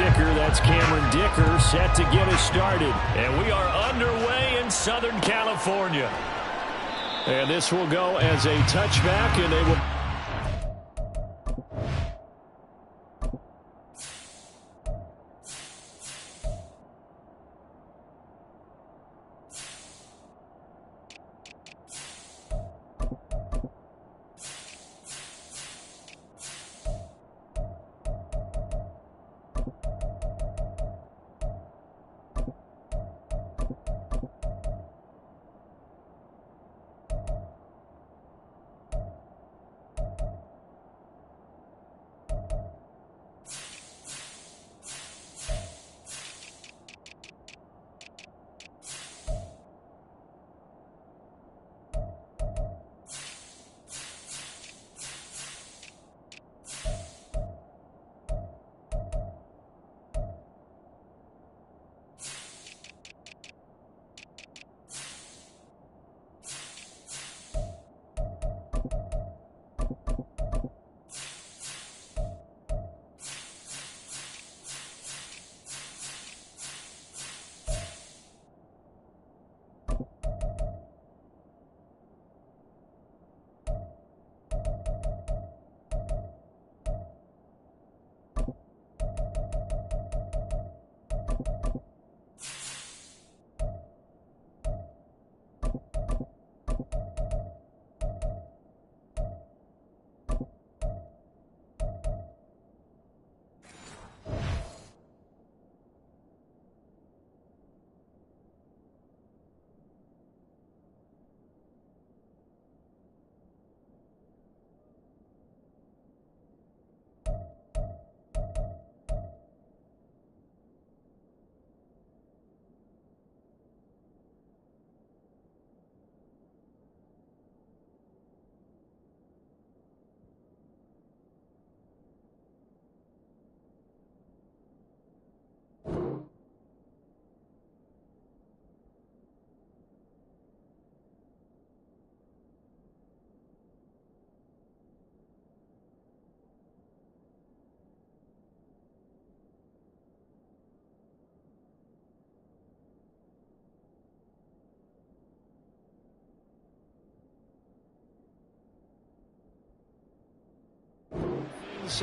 kicker. That's Cameron Dicker, set to get us started. And we are underway in Southern California. And this will go as a touchback, and they will...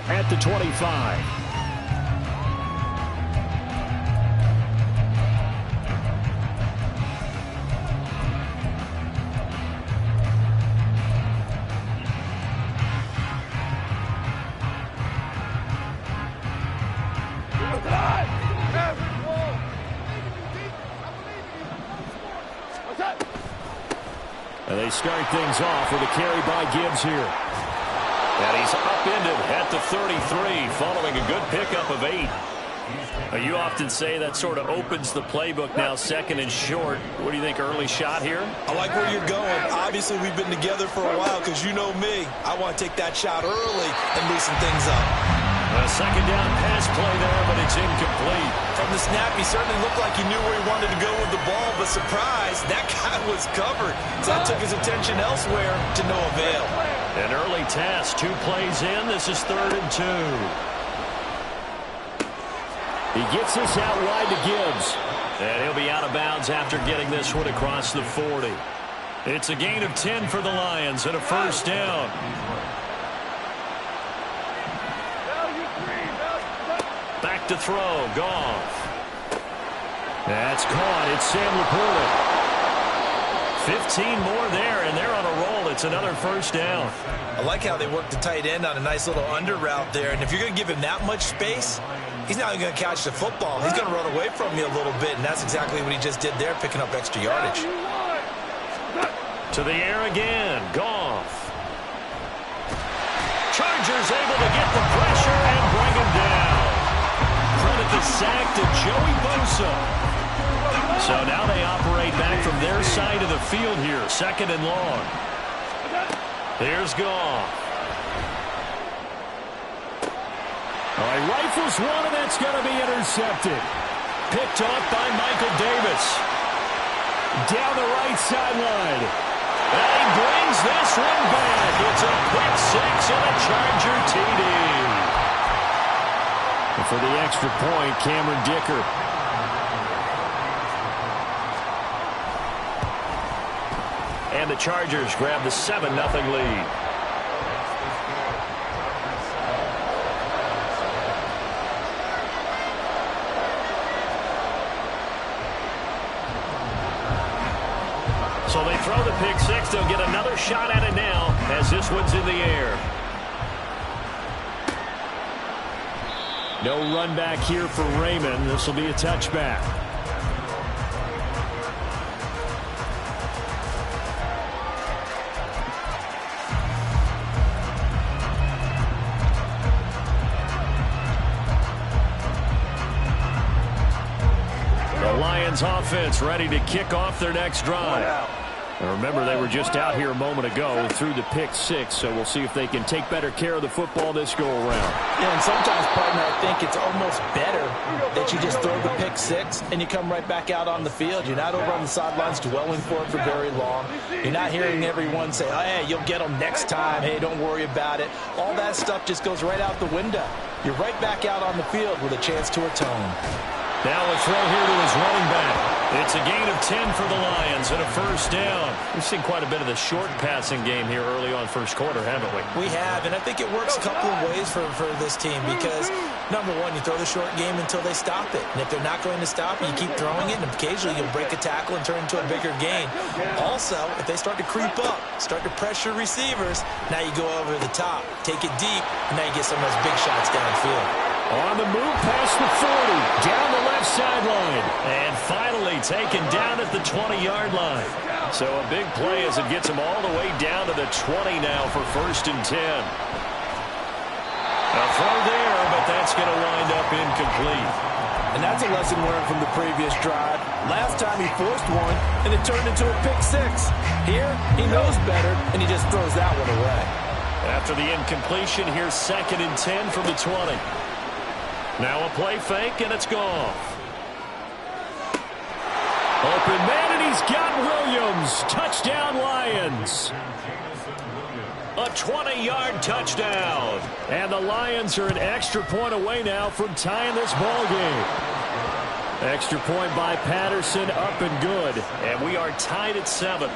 at the 25. And they start things off with a carry by Gibbs here. And he's upended at the 33 following a good pickup of 8. You often say that sort of opens the playbook now, second and short. What do you think, early shot here? I like where you're going. Obviously, we've been together for a while because you know me. I want to take that shot early and loosen things up. A second down pass play there, but it's incomplete. From the snap, he certainly looked like he knew where he wanted to go with the ball, but surprise, that guy was covered. So that took his attention elsewhere to no avail. An early test, 2 plays in. This is 3rd and 2. He gets this out wide to Gibbs. And he'll be out of bounds after getting this one across the 40. It's a gain of 10 for the Lions and a first down. Back to throw, Goff. That's caught. It's Sam Laporta. 15 more there, and they're on a roll. It's another first down. I like how they work the tight end on a nice little under route there. And if you're going to give him that much space, he's not even going to catch the football. He's going to run away from you a little bit, and that's exactly what he just did there, picking up extra yardage. To the air again, Goff. Chargers able to get the pressure and bring him down. Credit the sack to Joey Bosa. So now they operate back from their side of the field here, 2nd and long. Here's Goff. All right, rifles one, and that's going to be intercepted. Picked up by Michael Davis. Down the right sideline. And he brings this one back. It's a quick 6 and a Charger TD. for the extra point, Cameron Dicker. And the Chargers grab the 7-0 lead. So they throw the pick six. They'll get another shot at it now as this one's in the air. No run back here for Raymond. This will be a touchback. The Lions offense ready to kick off their next drive. And remember, they were just out here a moment ago through the pick six, so we'll see if they can take better care of the football this go-around. Yeah, and sometimes, partner, I think it's almost better that you just throw the pick six and you come right back out on the field. You're not over on the sidelines dwelling for it for very long. You're not hearing everyone say, oh, hey, you'll get them next time. Hey, don't worry about it. All that stuff just goes right out the window. You're right back out on the field with a chance to atone. Now a throw here to his running back. It's a gain of 10 for the Lions and a first down. We've seen quite a bit of the short passing game here early on first quarter, haven't we? We have, and I think it works a couple of ways for this team because, number one, you throw the short game until they stop it. And if they're not going to stop it, you keep throwing it, and occasionally you'll break a tackle and turn into a bigger gain. Also, if they start to creep up, start to pressure receivers, now you go over the top, take it deep, and now you get some of those big shots downfield. On the move past the 40, down the left sideline, and finally taken down at the 20-yard line. So a big play as it gets him all the way down to the 20 now for 1st and 10. A throw there, but that's going to wind up incomplete. And that's a lesson learned from the previous drive. Last time he forced one, and it turned into a pick six. Here, he knows better, and he just throws that one away. After the incompletion, here's 2nd and 10 from the 20. Now a play fake, and it's gone. Open man, and he's got Williams. Touchdown, Lions. A 20-yard touchdown. And the Lions are an extra point away now from tying this ball game. Extra point by Patterson, up and good. And we are tied at 7.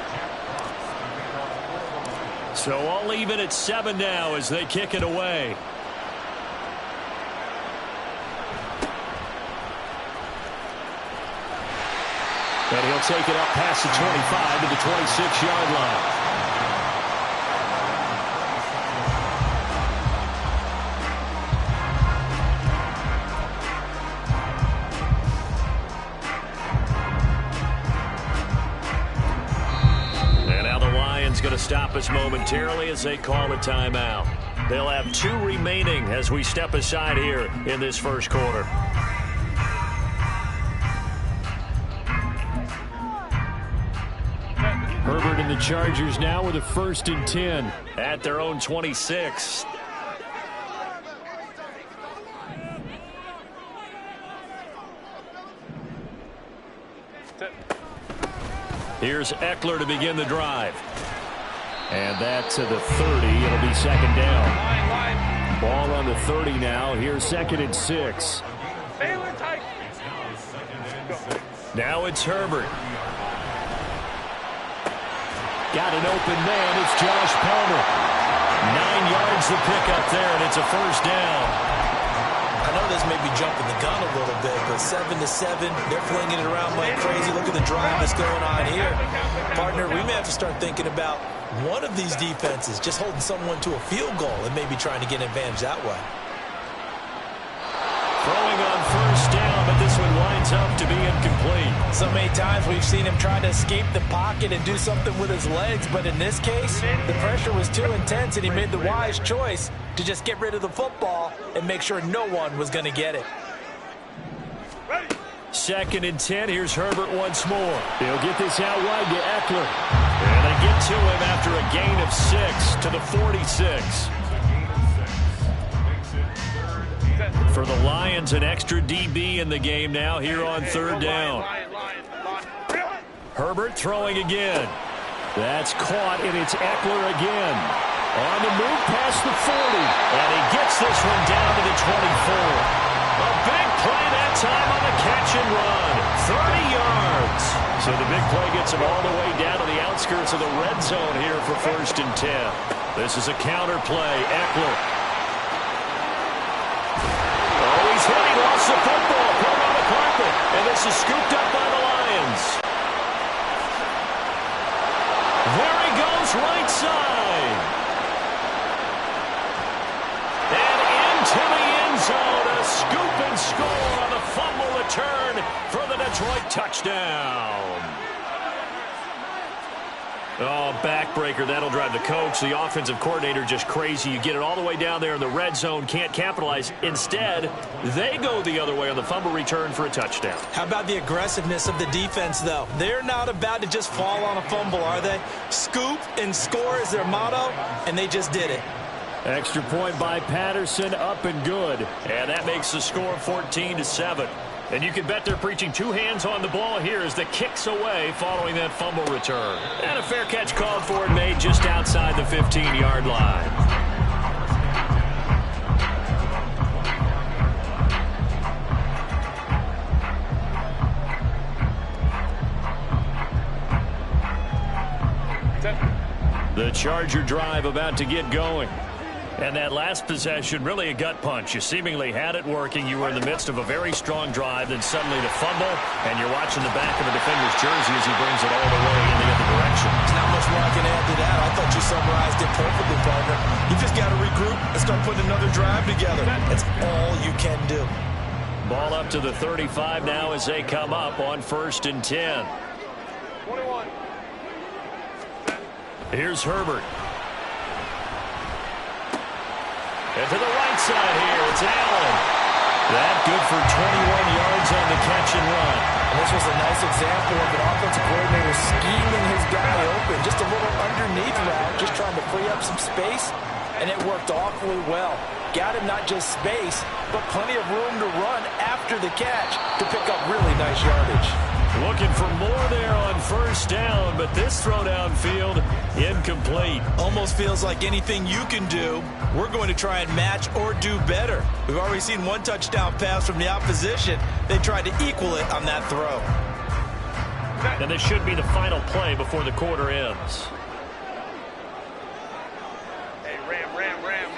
So all even at 7 now as they kick it away. And he'll take it up past the 25 to the 26-yard line. And now the Lions going to stop us momentarily as they call a timeout. They'll have 2 remaining as we step aside here in this first quarter. Herbert and the Chargers now with a 1st and 10 at their own 26. Here's Eckler to begin the drive. And that to the 30. It'll be 2nd down. Ball on the 30 now. Here's 2nd and 6. Now it's Herbert. Got an open man. It's Josh Palmer. 9 yards to pick up there, and it's a first down. I know this may be jumping the gun a little bit, but 7-7, they're flinging it around like crazy. Look at the drive that's going on here. Partner, we may have to start thinking about one of these defenses just holding someone to a field goal and maybe trying to get an advantage that way. Throwing on first down, but this one winds up to be incomplete. So many times we've seen him try to escape the pocket and do something with his legs, but in this case, the pressure was too intense and he made the wise choice to just get rid of the football and make sure no one was going to get it. 2nd and 10. Here's Herbert once more. He'll get this out wide to Eckler. And they get to him after a gain of 6 to the 46. For the Lions, an extra DB in the game now here on 3rd down. Herbert throwing again. That's caught, and it's Eckler again. On the move past the 40. And he gets this one down to the 24. A play that time on the catch and run. 30 yards. So the big play gets him all the way down to the outskirts of the red zone here for 1st and 10. This is a counter play. Ekeler. Oh, he's hit. He lost the football. Put him on the carpet. And this is scooped up by the Lions. There he goes, right side. And into the end zone. A scoop and score on the fumble return for the Detroit touchdown. Oh, backbreaker. That'll drive the coach, the offensive coordinator, just crazy. You get it all the way down there in the red zone, can't capitalize. Instead, they go the other way on the fumble return for a touchdown. How about the aggressiveness of the defense, though? They're not about to just fall on a fumble, are they? Scoop and score is their motto, and they just did it. Extra point by Patterson, up and good. And that makes the score 14-7. And you can bet they're preaching two hands on the ball here as the kick's away following that fumble return. And a fair catch called for and made just outside the 15-yard line. The Charger drive about to get going. And that last possession, really a gut punch. You seemingly had it working. You were in the midst of a very strong drive. Then suddenly the fumble, and you're watching the back of the defender's jersey as he brings it all the way in the other direction. There's not much more I can add to that. I thought you summarized it perfectly, partner. You just got to regroup and start putting another drive together. That's all you can do. Ball up to the 35 now as they come up on 1st and 10. 21. Here's Herbert. And to the right side here, it's Allen. That good for 21 yards on the catch and run. And this was a nice example of an offensive coordinator scheming his guy open. Just a little underneath route, just trying to free up some space, and it worked awfully well. Got him not just space, but plenty of room to run after the catch to pick up really nice yardage. Looking for more there on 1st down, but this throw downfield incomplete. Almost feels like anything you can do, we're going to try and match or do better. We've already seen one touchdown pass from the opposition. They tried to equal it on that throw. And this should be the final play before the quarter ends. Hey, Ram.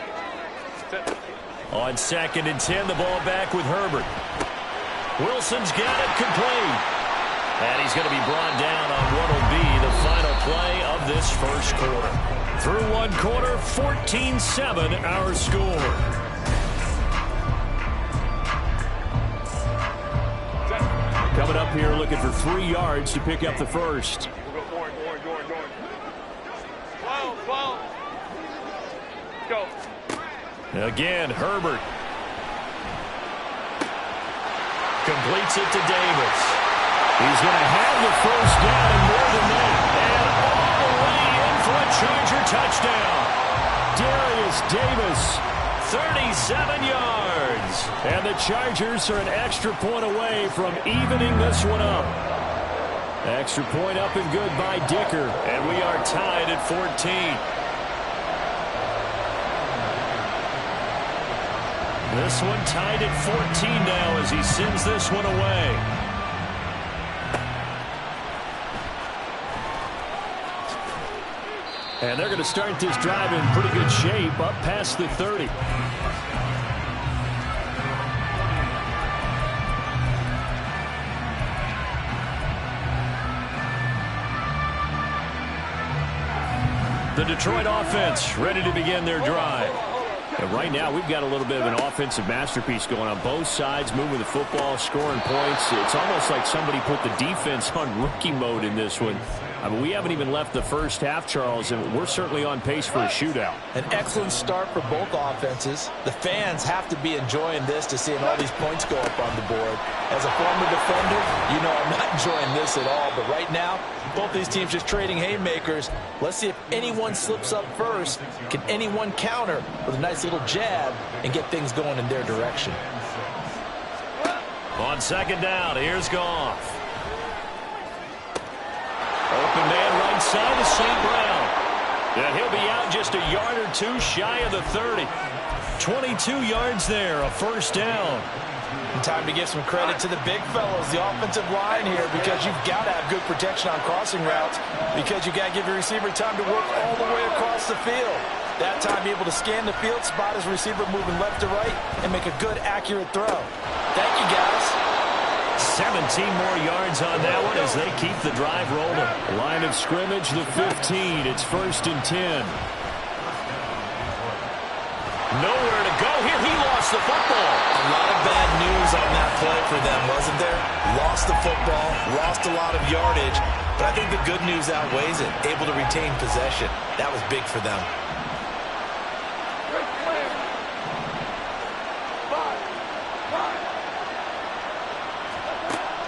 On 2nd and 10, the ball back with Herbert. Wilson's got it complete. And he's going to be brought down on what will be the final play of this first quarter. Through one quarter, 14-7 our score. Coming up here looking for 3 yards to pick up the first. Go. Again, Herbert. Completes it to Davis. He's going to have the first down and more than that. And all the way in for a Charger touchdown. Darius Davis, 37 yards. And the Chargers are an extra point away from evening this one up. Extra point up and good by Dicker. And we are tied at 14. This one tied at 14 now as he sends this one away. And they're going to start this drive in pretty good shape, up past the 30. The Detroit offense ready to begin their drive. And right now, we've got a little bit of an offensive masterpiece going on both sides, moving the football, scoring points. It's almost like somebody put the defense on rookie mode in this one. I mean, we haven't even left the first half, Charles, and we're certainly on pace for a shootout. An excellent start for both offenses. The fans have to be enjoying this to seeing all these points go up on the board. As a former defender, you know I'm not enjoying this at all. But right now, both these teams just trading haymakers. Let's see if anyone slips up first. Can anyone counter with a nice little jab and get things going in their direction? On 2nd down, here's Goff. Open man right side to St. Brown. And he'll be out just a yard or two shy of the 30. 22 yards there, a first down. And time to give some credit to the big fellows, the offensive line here, because you've got to have good protection on crossing routes, because you've got to give your receiver time to work all the way across the field. That time, be able to scan the field, spot his receiver moving left to right, and make a good, accurate throw. Thank you, guys. 17 more yards on that one as they keep the drive rolling. Line of scrimmage, the 15. It's 1st and 10. Nowhere to go here. He lost the football. A lot of bad news on that play for them, wasn't there? Lost the football, lost a lot of yardage, but I think the good news outweighs it. Able to retain possession. That was big for them.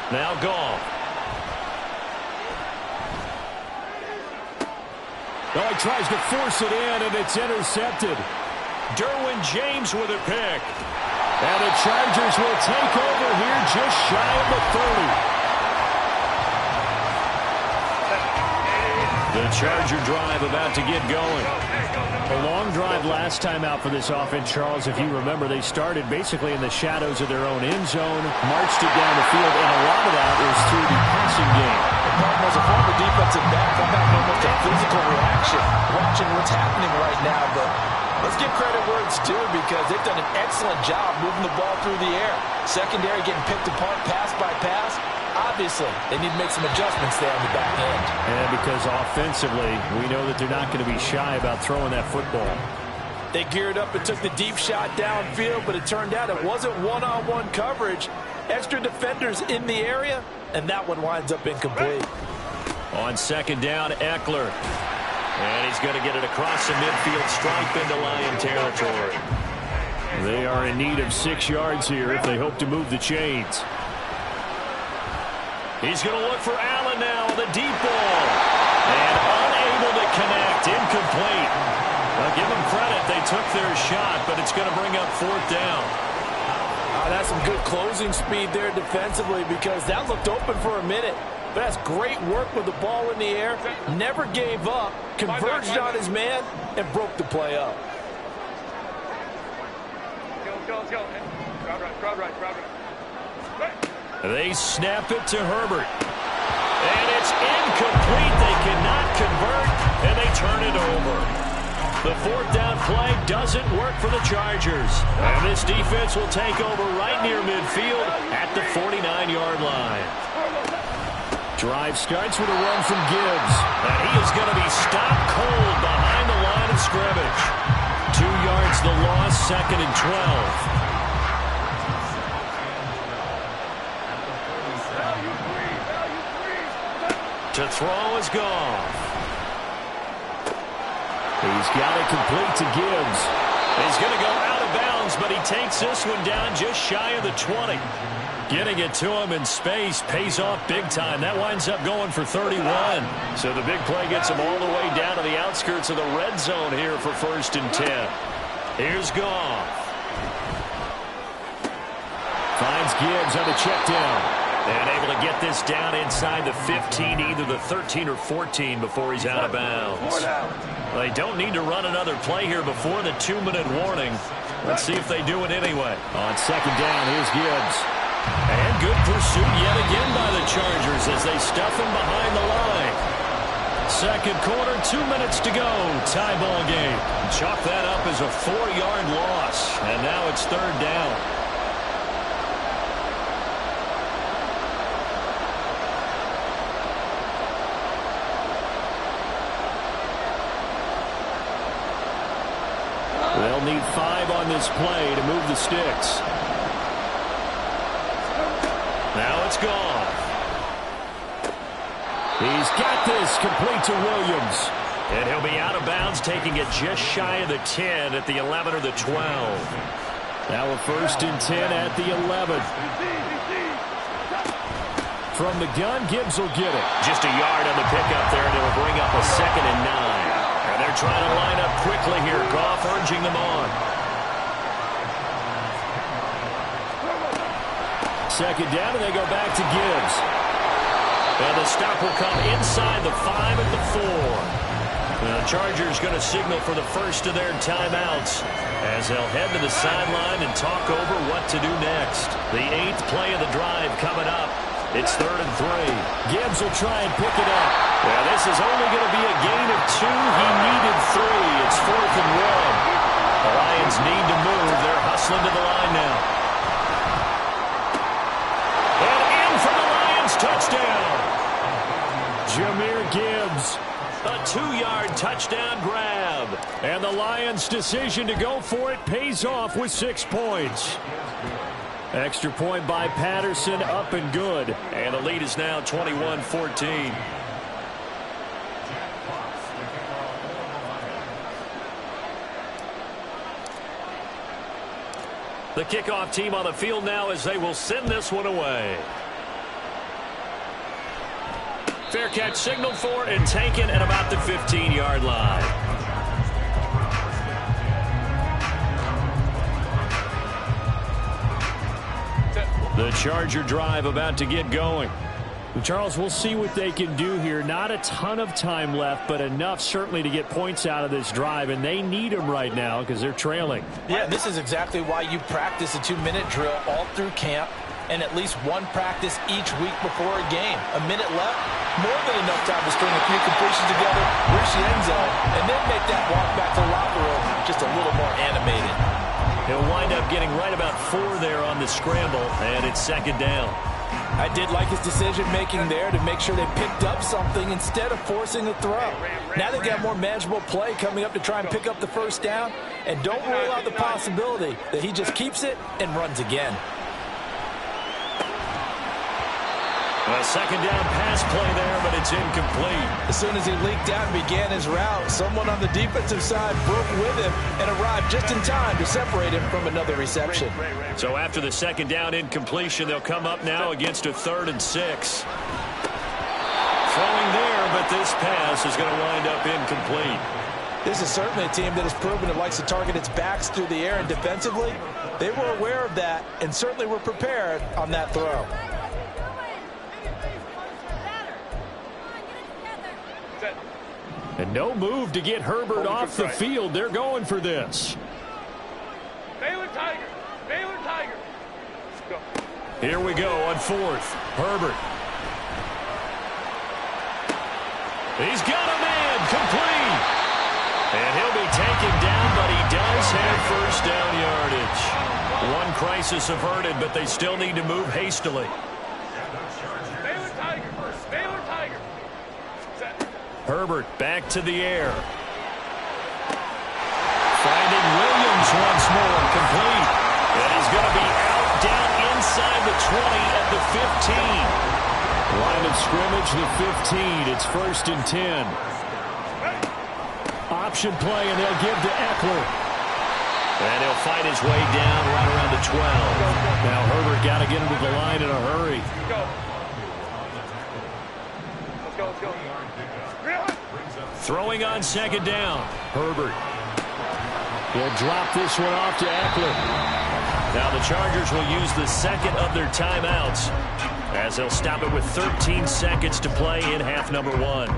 Now Goff. Oh, he tries to force it in, and it's intercepted. Derwin James with a pick. And the Chargers will take over here just shy of the 30. The Charger drive about to get going. A long drive last time out for this offense, Charles. If you remember, they started basically in the shadows of their own end zone, marched it down the field, and a lot of that was through the passing game. As a former defensive back, I'm having almost a physical reaction watching what's happening right now, but let's give credit where it's due because they've done an excellent job moving the ball through the air. Secondary getting picked apart pass by pass. Obviously, they need to make some adjustments there on the back end. And because offensively, we know that they're not going to be shy about throwing that football. They geared up and took the deep shot downfield, but it turned out it wasn't one-on-one coverage. Extra defenders in the area, and that one winds up incomplete. On 2nd down, Eckler. And he's going to get it across the midfield stripe into Lion territory. They are in need of 6 yards here if they hope to move the chains. He's going to look for Allen now with a deep ball. And unable to connect. Incomplete. Well, give them credit. They took their shot, but it's going to bring up 4th down. That's some good closing speed there defensively because that looked open for a minute. But that's great work with the ball in the air. Never gave up. Converged on his man and broke the play up. Let's go. Grab right. They snap it to Herbert. And it's incomplete. They cannot convert, and they turn it over. The 4th down play doesn't work for the Chargers. And this defense will take over right near midfield at the 49-yard line. Drive starts with a run from Gibbs. And he is going to be stopped cold behind the line of scrimmage. 2 yards the loss, 2nd and 12. To throw is Goff. He's got it complete to Gibbs. He's going to go out of bounds, but he takes this one down just shy of the 20. Getting it to him in space pays off big time. That winds up going for 31. So the big play gets him all the way down to the outskirts of the red zone here for 1st and 10. Here's Goff. Finds Gibbs on the check down. And able to get this down inside the 15, either the 13 or 14 before he's out of bounds. They don't need to run another play here before the 2-minute warning. Let's see if they do it anyway. On 2nd down, here's Gibbs. And good pursuit yet again by the Chargers as they stuff him behind the line. 2nd quarter, 2 minutes to go. Tie ball game. Chalk that up as a 4-yard loss. And now it's 3rd down. They'll need 5 on this play to move the sticks. Now it's Goff. He's got this complete to Williams. And he'll be out of bounds, taking it just shy of the 10 at the 11 or the 12. Now a 1st and 10 at the 11. From the gun, Gibbs will get it. Just a yard on the pickup there, and it'll bring up a 2nd and 9. And they're trying to line up quickly here. Goff urging them on. 2nd down, and they go back to Gibbs. And the stop will come inside the 5 at the 4. The Chargers going to signal for the first of their timeouts as they'll head to the sideline and talk over what to do next. The 8th play of the drive coming up. It's 3rd and 3. Gibbs will try and pick it up. Well, this is only going to be a gain of 2. He needed 3. It's 4th and 1. The Lions need to move. They're hustling to the line now. And in for the Lions touchdown. Jahmyr Gibbs. A 2-yard touchdown grab. And the Lions' decision to go for it pays off with 6 points. Extra point by Patterson, up and good. And the lead is now 21-14. The kickoff team on the field now as they will send this one away. Fair catch signaled for and taken at about the 15-yard line. The Charger drive about to get going. Charles, we'll see what they can do here. Not a ton of time left, but enough certainly to get points out of this drive, and they need them right now because they're trailing. Yeah, this is exactly why you practice a 2-minute drill all through camp and at least one practice each week before a game. A minute left, more than enough time to string a few completions together, reach the end zone, and then make that walk back to the locker room just a little more animated. He'll wind up getting right about 4 there on the scramble, and it's 2nd down. I did like his decision-making there to make sure they picked up something instead of forcing a throw. Now they've got more manageable play coming up to try and pick up the 1st down, and don't rule out the possibility that he just keeps it and runs again. A 2nd down pass play there, but it's incomplete. As soon as he leaked out and began his route, someone on the defensive side broke with him and arrived just in time to separate him from another reception. So after the 2nd down incompletion, they'll come up now against a 3rd and 6. Throwing there, but this pass is going to wind up incomplete. This is certainly a team that has proven it likes to target its backs through the air, and defensively, they were aware of that and certainly were prepared on that throw. And no move to get Herbert off the field. They're going for this. Baylor Tiger. Baylor Tiger. Go. Here we go on 4th. Herbert. He's got a man complete. And he'll be taken down, but he does have 1st down yardage. One crisis averted, but they still need to move hastily. Baylor Tiger. Baylor Tiger. Herbert back to the air. Finding Williams once more, complete. And he's going to be out down inside the 20 at the 15. Line of scrimmage, the 15. It's 1st and 10. Option play, and they'll give to Eckler. And he'll fight his way down right around the 12. Now Herbert got to get him to the line in a hurry. Go. Let's go, let's go. Throwing on 2nd down. Herbert. He'll drop this one off to Eckler. Now the Chargers will use the 2nd of their timeouts as they'll stop it with 13 seconds to play in half number 1.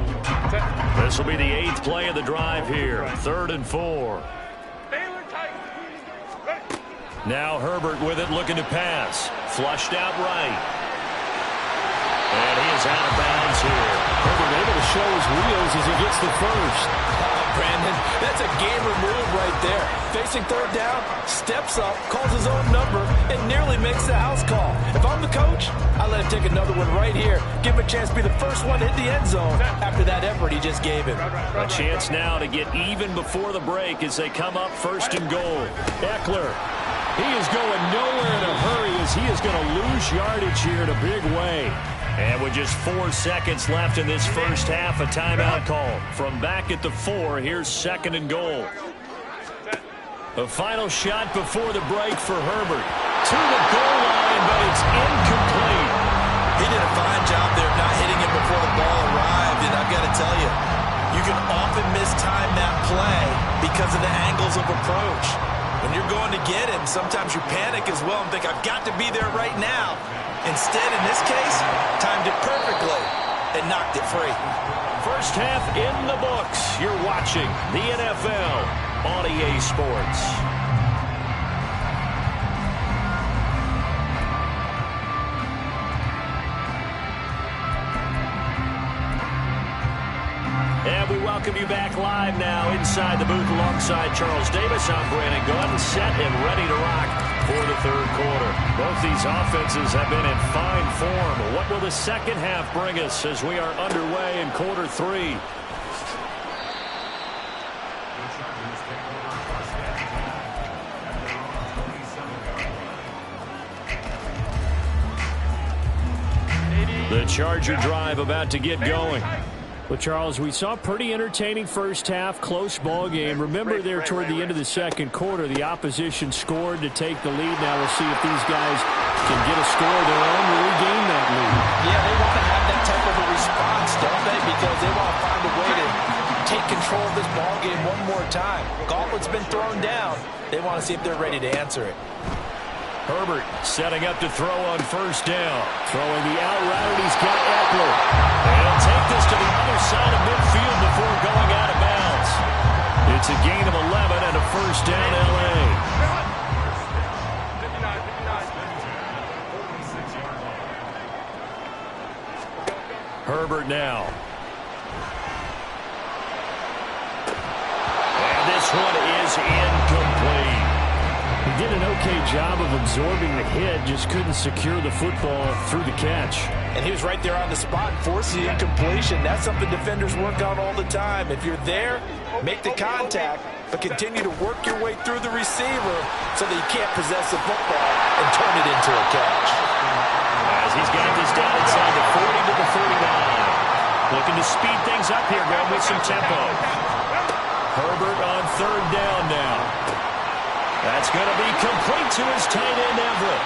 This will be the 8th play of the drive here. 3rd and 4. Now Herbert with it, looking to pass. Flushed out right. And he is out of bounds here. Herbert able to show his wheels as he gets the 1st. Brandon, that's a gamer move right there. Facing 3rd down, steps up, calls his own number, and nearly makes the house call. If I'm the coach, I let him take another one right here. Give him a chance to be the first one to hit the end zone after that effort he just gave him. A chance now to get even before the break as they come up 1st and goal. Eckler. He is going nowhere in a hurry as he is going to lose yardage here in a big way. And with just 4 seconds left in this first half, a timeout call. From back at the 4, here's 2nd and goal. A final shot before the break for Herbert. To the goal line, but it's incomplete. He did a fine job there of not hitting it before the ball arrived, and I've got to tell you, you can often mistime that play because of the angles of approach. When you're going to get him, sometimes you panic as well and think, I've got to be there right now. Instead, in this case, timed it perfectly and knocked it free. First half in the books. You're watching the NFL on EA Sports. And we welcome you back live now inside the booth alongside Charles Davis. I'm Brandon Gaudin, set and ready to rock for the third quarter. Both these offenses have been in fine form. What will the second half bring us as we are underway in quarter three? The Charger drive about to get going. Well, Charles, we saw a pretty entertaining first half, close ball game. Remember there toward the end of the second quarter, the opposition scored to take the lead. Now we'll see if these guys can get a score of their own to regain that lead. Yeah, they want to have that type of a response, don't they? Because they want to find a way to take control of this ball game one more time. Gauntlet's been thrown down. They want to see if they're ready to answer it. Herbert setting up to throw on first down. Throwing the out route, he's got Eckler. And he'll take this to the other side of midfield before going out of bounds. It's a gain of 11 and a first down, L.A. Herbert now. And this one is incomplete. He did an okay job of absorbing the hit, just couldn't secure the football through the catch. And he was right there on the spot, forcing the incompletion. That's something defenders work on all the time. If you're there, make the contact, but continue to work your way through the receiver so that you can't possess the football and turn it into a catch. As he's got this down inside the 40 to the 39. Looking to speed things up here, going with some tempo. Herbert on third down now. That's going to be complete to his tight end, Everett.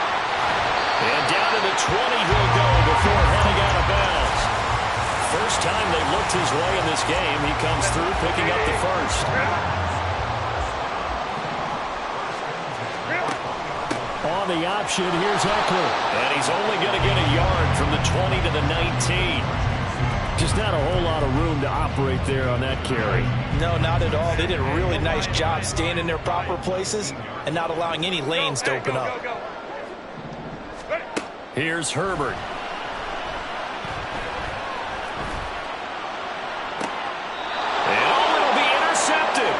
And down to the 20 he'll go before heading out of bounds. First time they looked his way in this game. He comes through picking up the first. On the option, here's Eckler. And he's only going to get a yard from the 20 to the 19. Just not a whole lot of room to operate there on that carry. No, not at all. They did a really nice job staying in their proper places and not allowing any lanes to open up. Here's Herbert. And it'll be intercepted.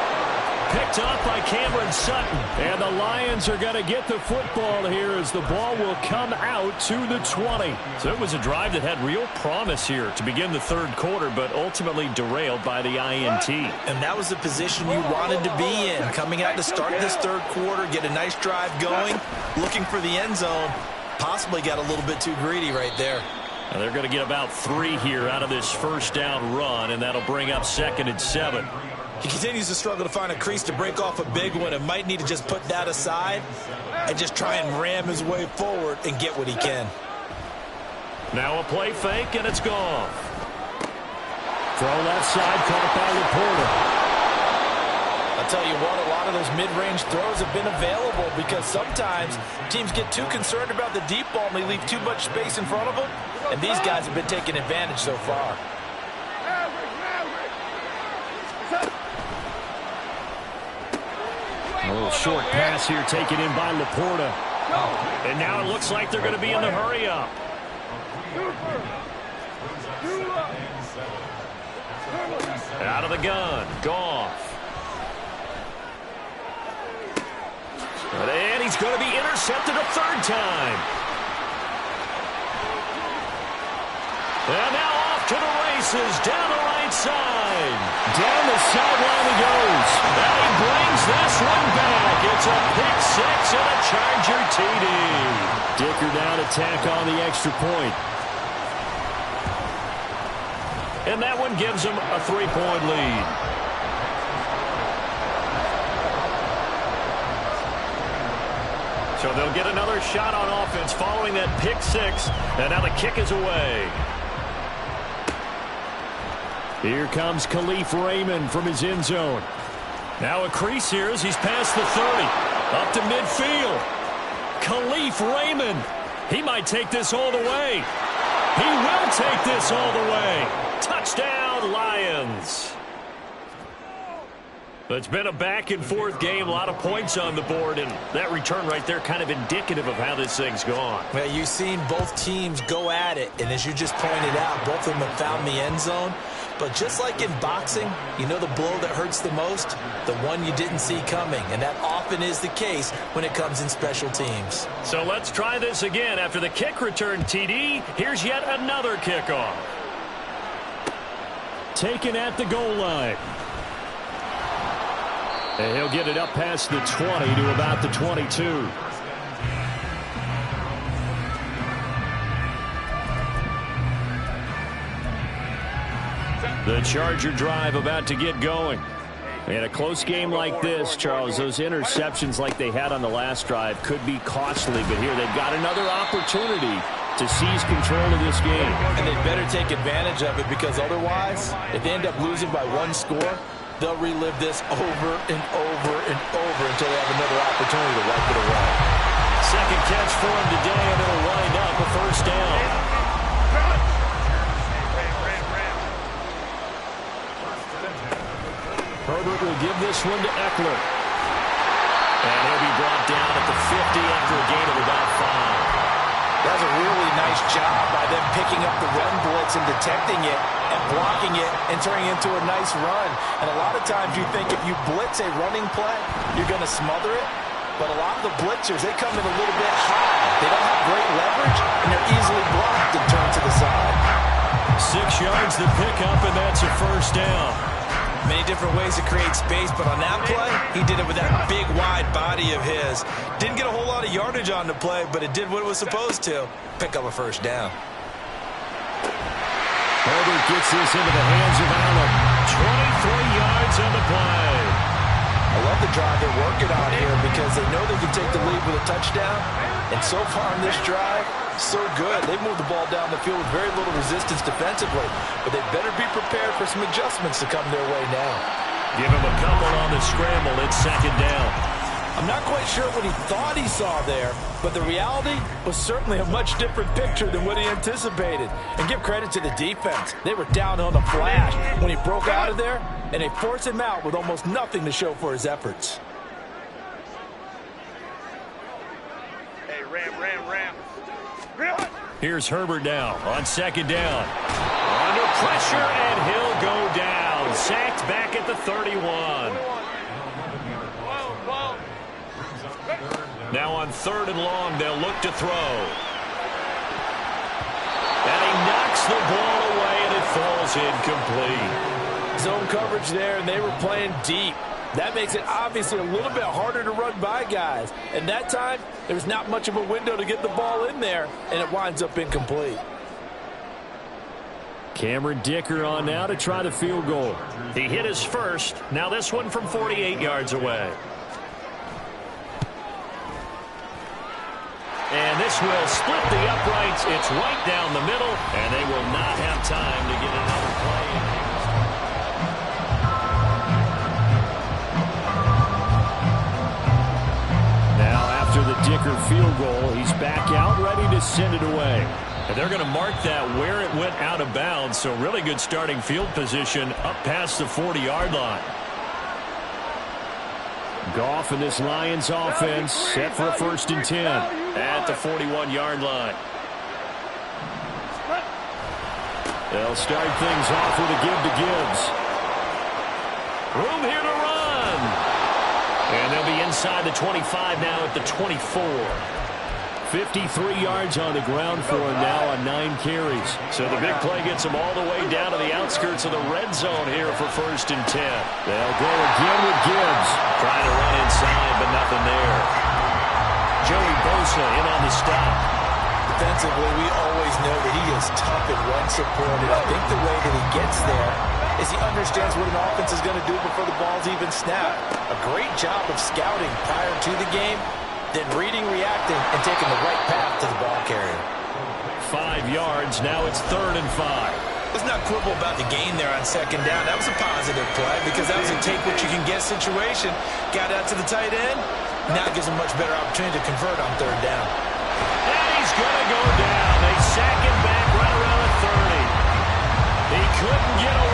Picked off by Cameron Sutton. And the Lions are going to get the football here as the ball will come out to the 20. So it was a drive that had real promise here to begin the third quarter, but ultimately derailed by the INT. And that was the position you wanted to be in. Coming out to start this third quarter, get a nice drive going, looking for the end zone. Possibly got a little bit too greedy right there. And they're going to get about 3 here out of this first down run, and that'll bring up 2nd and 7. He continues to struggle to find a crease to break off a big one and might need to just put that aside and just try and ram his way forward and get what he can. Now a play fake, and it's gone. Throw left side, caught by Laporta. I'll tell you what, a lot of those mid-range throws have been available because sometimes teams get too concerned about the deep ball and they leave too much space in front of them, and these guys have been taking advantage so far. A little short pass here taken in by Laporta. And now it looks like they're going to be in the hurry-up. Out of the gun, Goff. And he's going to be intercepted a third time. And now off to the races, down the right side. Down the sideline he goes. And he brings this one back. It's a pick six and a Charger TD. Dicker down to tack on the extra point. And that one gives him a 3-point lead. So they'll get another shot on offense following that pick six. And now the kick is away. Here comes Khalif Raymond from his end zone. Now a crease here as he's past the 30. Up to midfield. Khalif Raymond. He might take this all the way. He will take this all the way. Touchdown, Lions. It's been a back-and-forth game, a lot of points on the board, and that return right there kind of indicative of how this thing's gone. Well, you've seen both teams go at it, and as you just pointed out, both of them have found the end zone. But just like in boxing, you know the blow that hurts the most? The one you didn't see coming, and that often is the case when it comes in special teams. So let's try this again. After the kick return TD, here's yet another kickoff. Taken at the goal line. And he'll get it up past the 20 to about the 22. The Charger drive about to get going. In a close game like this, Charles, those interceptions like they had on the last drive could be costly, but here they've got another opportunity to seize control of this game. And they better take advantage of it, because otherwise, if they end up losing by one score, they'll relive this over and over and over until they have another opportunity to wipe it away. Second catch for him today, and it'll wind up a first down. Herbert will give this one to Eckler. And he'll be brought down at the 50 after a gain of about 5. That's a really nice job by them picking up the run blitz and detecting it and blocking it and turning it into a nice run. And a lot of times you think if you blitz a running play, you're going to smother it. But a lot of the blitzers, they come in a little bit high. They don't have great leverage, and they're easily blocked and turned to the side. 6 yards the pickup, and that's a first down. Many different ways to create space, but on that play, he did it with that big, wide body of his. Didn't get a whole lot of yardage on the play, but it did what it was supposed to. Pick up a first down. Herbert gets this into the hands of Allen. 23 yards on the play. I love the drive they're working on here because they know they can take the lead with a touchdown. And so far on this drive, so good. They've moved the ball down the field with very little resistance defensively. But they better be prepared for some adjustments to come their way now. Give him a couple on the scramble. It's second down. I'm not quite sure what he thought he saw there, but the reality was certainly a much different picture than what he anticipated. And give credit to the defense. They were down on the flash when he broke out of there, and they forced him out with almost nothing to show for his efforts. Hey, Ram. Here's Herbert now on second down. Under pressure, and he'll go down. Sacked back at the 31. Now on third and long, they'll look to throw. And he knocks the ball away, and it falls incomplete. Zone coverage there, and they were playing deep. That makes it obviously a little bit harder to run by guys. And that time, there's not much of a window to get the ball in there, and it winds up incomplete. Cameron Dicker on now to try the field goal. He hit his first. Now this one from 48 yards away. And this will split the uprights. It's right down the middle, and they will not have time to get another play. After the Dicker field goal, he's back out, ready to send it away. And they're going to mark that where it went out of bounds, so really good starting field position up past the 40-yard line. Goff and this Lions offense set for a 1st and 10. At the 41-yard line. They'll start things off with a give to Gibbs. Room here to run. And they'll be inside the 25 now at the 24. 53 yards on the ground for him now on 9 carries. So the big play gets him all the way down to the outskirts of the red zone here for 1st and 10. They'll go again with Gibbs. Trying to run inside, but nothing there. Joey Bosa in on the stop. Defensively, we always know that he is tough and run support, and I think the way that he gets there is he understands what an offense is going to do before the ball's even snapped. A great job of scouting prior to the game, then reading, reacting, and taking the right path to the ball carrier. 5 yards. Now it's 3rd and 5. Let's not quibble about the gain there on second down. That was a positive play because that was a take-what-you-can-get situation. Got out to the tight end. Now it gives him a much better opportunity to convert on 3rd down. And he's going to go down. They sack him back right around the 30. He couldn't get away.